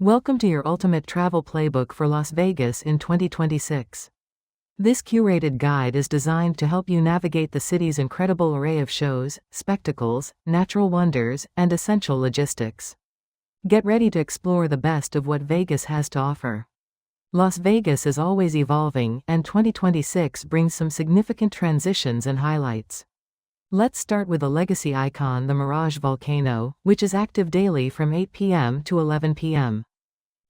Welcome to your ultimate travel playbook for Las Vegas in 2026. This curated guide is designed to help you navigate the city's incredible array of shows, spectacles, natural wonders, and essential logistics. Get ready to explore the best of what Vegas has to offer. Las Vegas is always evolving, and 2026 brings some significant transitions and highlights. Let's start with a legacy icon, the Mirage Volcano, which is active daily from 8 p.m. to 11 p.m.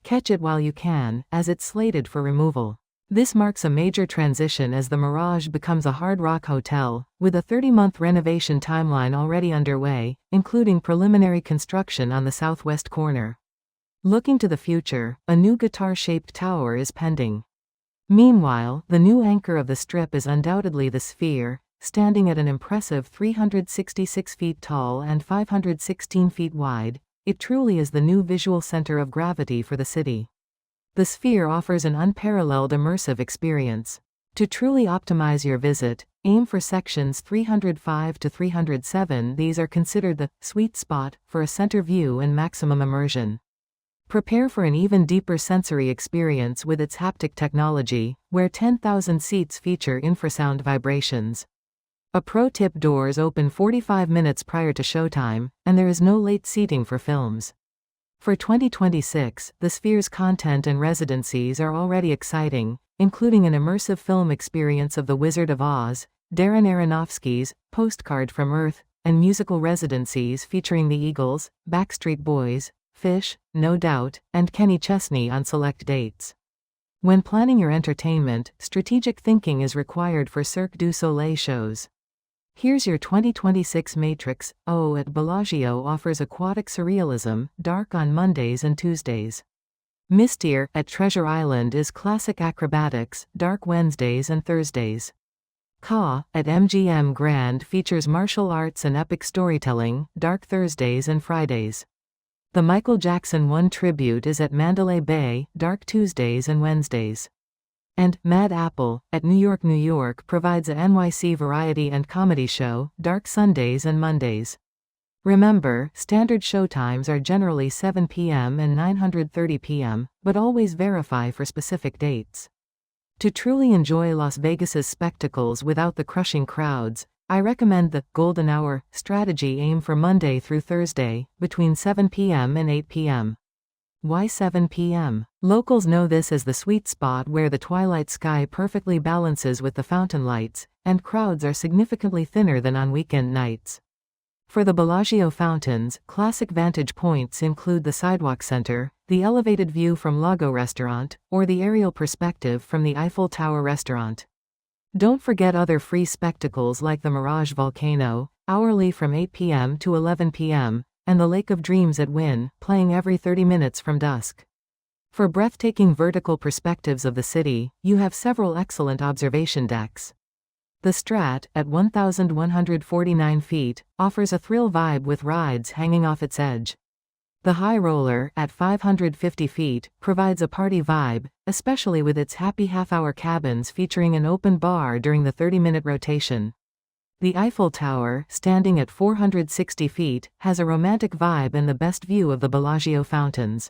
Catch it while you can, as it's slated for removal. This marks a major transition as the Mirage becomes a Hard Rock hotel, with a 30-month renovation timeline already underway, including preliminary construction on the southwest corner. Looking to the future, a new guitar-shaped tower is pending. Meanwhile, the new anchor of the Strip is undoubtedly the Sphere, standing at an impressive 366 feet tall and 516 feet wide. It truly is the new visual center of gravity for the city. The Sphere offers an unparalleled immersive experience. To truly optimize your visit, aim for sections 305 to 307. These are considered the sweet spot for a center view and maximum immersion. Prepare for an even deeper sensory experience with its haptic technology, where 10,000 seats feature infrasound vibrations. A pro tip: doors open 45 minutes prior to showtime, and there is no late seating for films. For 2026, the Sphere's content and residencies are already exciting, including an immersive film experience of The Wizard of Oz, Darren Aronofsky's Postcard from Earth, and musical residencies featuring the Eagles, Backstreet Boys, Fish, No Doubt, and Kenny Chesney on select dates. When planning your entertainment, strategic thinking is required for Cirque du Soleil shows. Here's your 2026 Matrix. At Bellagio offers aquatic surrealism, dark on Mondays and Tuesdays. Mystier at Treasure Island is classic acrobatics, dark Wednesdays and Thursdays. Ka at MGM Grand features martial arts and epic storytelling, dark Thursdays and Fridays. The Michael Jackson 1 tribute is at Mandalay Bay, dark Tuesdays and Wednesdays. And Mad Apple at New York provides a NYC variety and comedy show, dark Sundays and Mondays. Remember, standard showtimes are generally 7 p.m. and 9:30 p.m., but always verify for specific dates. To truly enjoy Las Vegas's spectacles without the crushing crowds, I recommend the Golden Hour strategy. Aim for Monday through Thursday, between 7 p.m. and 8 p.m. Why 7 p.m.? Locals know this as the sweet spot where the twilight sky perfectly balances with the fountain lights, and crowds are significantly thinner than on weekend nights. For the Bellagio Fountains, classic vantage points include the Sidewalk Center, the elevated view from Lago Restaurant, or the aerial perspective from the Eiffel Tower Restaurant. Don't forget other free spectacles like the Mirage Volcano, hourly from 8 p.m. to 11 p.m., and the Lake of Dreams at Wynn, playing every 30 minutes from dusk. For breathtaking vertical perspectives of the city, you have several excellent observation decks. The Strat, at 1,149 feet, offers a thrill vibe with rides hanging off its edge. The High Roller, at 550 feet, provides a party vibe, especially with its happy half-hour cabins featuring an open bar during the 30-minute rotation. The Eiffel Tower, standing at 460 feet, has a romantic vibe and the best view of the Bellagio Fountains.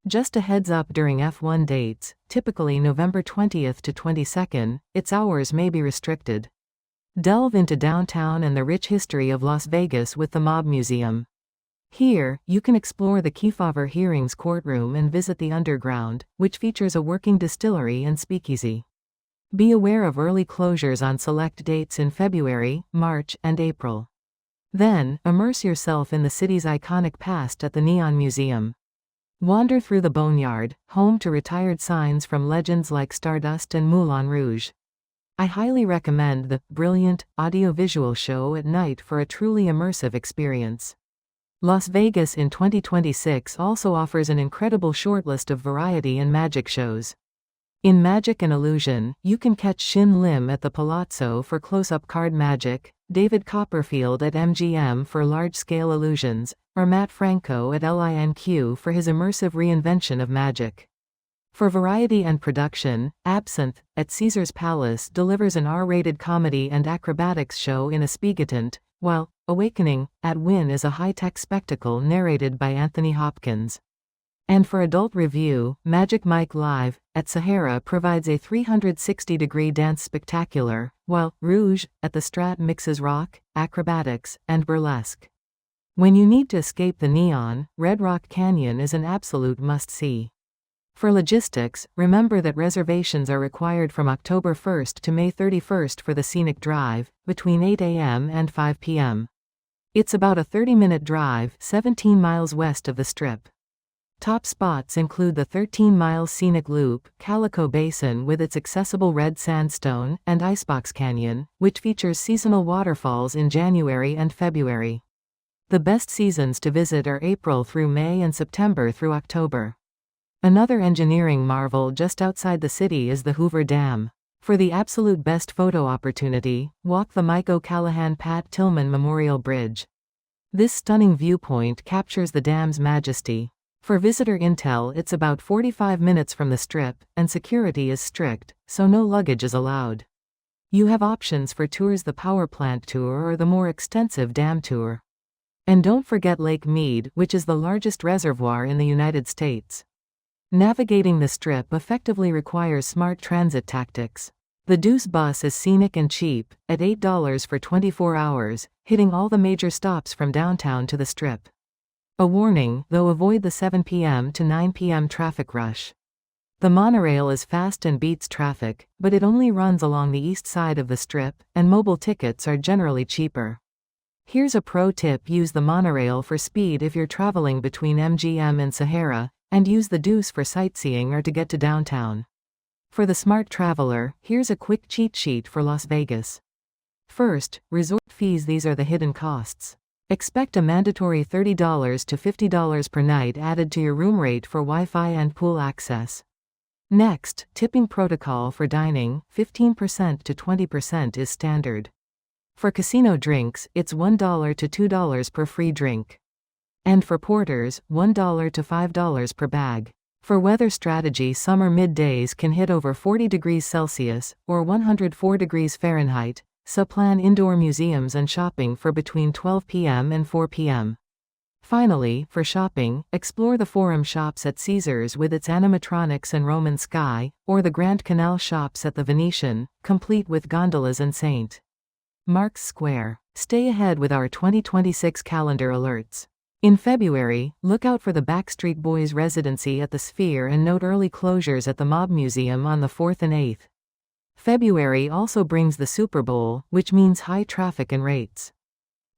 Just a heads up: during F1 dates, typically November 20th to 22nd, its hours may be restricted. Delve into downtown and the rich history of Las Vegas with the Mob Museum. Here, you can explore the Kefauver Hearings Courtroom and visit the Underground, which features a working distillery and speakeasy. Be aware of early closures on select dates in February, March, and April. Then, immerse yourself in the city's iconic past at the Neon Museum. Wander through the Boneyard, home to retired signs from legends like Stardust and Moulin Rouge. I highly recommend the brilliant audiovisual show at night for a truly immersive experience. Las Vegas in 2026 also offers an incredible shortlist of variety and magic shows. In Magic and Illusion, you can catch Shin Lim at the Palazzo for close-up card magic, David Copperfield at MGM for large-scale illusions, or Matt Franco at LINQ for his immersive reinvention of magic. For variety and production, Absinthe, at Caesar's Palace delivers an R-rated comedy and acrobatics show in a Spigatant, while Awakening, at Wynn is a high-tech spectacle narrated by Anthony Hopkins. And for adult review, Magic Mike Live at Sahara provides a 360-degree dance spectacular, while Rouge at the Strat mixes rock, acrobatics, and burlesque. When you need to escape the neon, Red Rock Canyon is an absolute must-see. For logistics, remember that reservations are required from October 1st to May 31st for the scenic drive, between 8 a.m. and 5 p.m. It's about a 30-minute drive, 17 miles west of the Strip. Top spots include the 13-mile scenic loop, Calico Basin with its accessible red sandstone, and Icebox Canyon, which features seasonal waterfalls in January and February. The best seasons to visit are April through May and September through October. Another engineering marvel just outside the city is the Hoover Dam. For the absolute best photo opportunity, walk the Mike O'Callaghan-Pat Tillman Memorial Bridge. This stunning viewpoint captures the dam's majesty. For visitor intel, it's about 45 minutes from the Strip, and security is strict, so no luggage is allowed. You have options for tours: the power plant tour or the more extensive dam tour. And don't forget Lake Mead, which is the largest reservoir in the United States. Navigating the Strip effectively requires smart transit tactics. The Deuce bus is scenic and cheap, at $8 for 24 hours, hitting all the major stops from downtown to the Strip. A warning, though: avoid the 7 p.m. to 9 p.m. traffic rush. The monorail is fast and beats traffic, but it only runs along the east side of the Strip, and mobile tickets are generally cheaper. Here's a pro tip: use the monorail for speed if you're traveling between MGM and Sahara, and use the Deuce for sightseeing or to get to downtown. For the smart traveler, here's a quick cheat sheet for Las Vegas. First, resort fees. These are the hidden costs. Expect a mandatory $30 to $50 per night added to your room rate for Wi-Fi and pool access. Next, tipping protocol for dining, 15% to 20% is standard. For casino drinks, it's $1 to $2 per free drink. And for porters, $1 to $5 per bag. For weather strategy, summer middays can hit over 40 degrees Celsius, or 104 degrees Fahrenheit, so plan indoor museums and shopping for between 12 p.m. and 4 p.m. Finally, for shopping, explore the Forum Shops at Caesars with its animatronics and Roman sky, or the Grand Canal Shops at the Venetian, complete with gondolas and St. Mark's Square. Stay ahead with our 2026 calendar alerts. In February, look out for the Backstreet Boys residency at the Sphere, and note early closures at the Mob Museum on the 4th and 8th. February also brings the Super Bowl, which means high traffic and rates.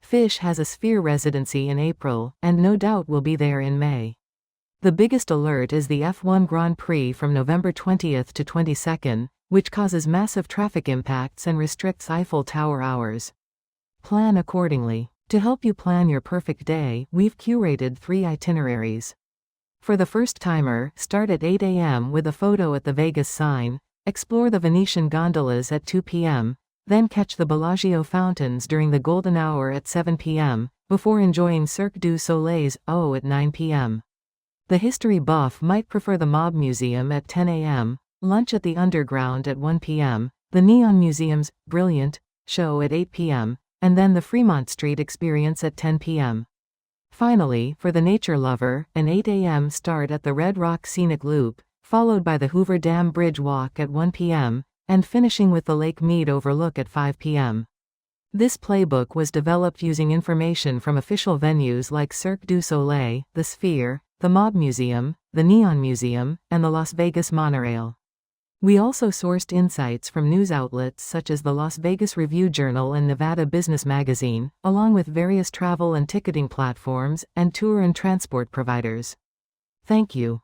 Phish has a Sphere residency in April, and no doubt will be there in May. The biggest alert is the F1 Grand Prix from November 20th to 22nd, which causes massive traffic impacts and restricts Eiffel Tower hours. Plan accordingly. To help you plan your perfect day, we've curated 3 itineraries. For the first-timer, start at 8 a.m. with a photo at the Vegas sign, explore the Venetian gondolas at 2 p.m., then catch the Bellagio Fountains during the golden hour at 7 p.m., before enjoying Cirque du Soleil's O at 9 p.m. The history buff might prefer the Mob Museum at 10 a.m., lunch at the Underground at 1 p.m., the Neon Museum's Brilliant show at 8 p.m., and then the Fremont Street Experience at 10 p.m. Finally, for the nature lover, an 8 a.m. start at the Red Rock Scenic Loop, followed by the Hoover Dam Bridge Walk at 1 p.m., and finishing with the Lake Mead Overlook at 5 p.m. This playbook was developed using information from official venues like Cirque du Soleil, the Sphere, the Mob Museum, the Neon Museum, and the Las Vegas Monorail. We also sourced insights from news outlets such as the Las Vegas Review-Journal and Nevada Business Magazine, along with various travel and ticketing platforms and tour and transport providers. Thank you.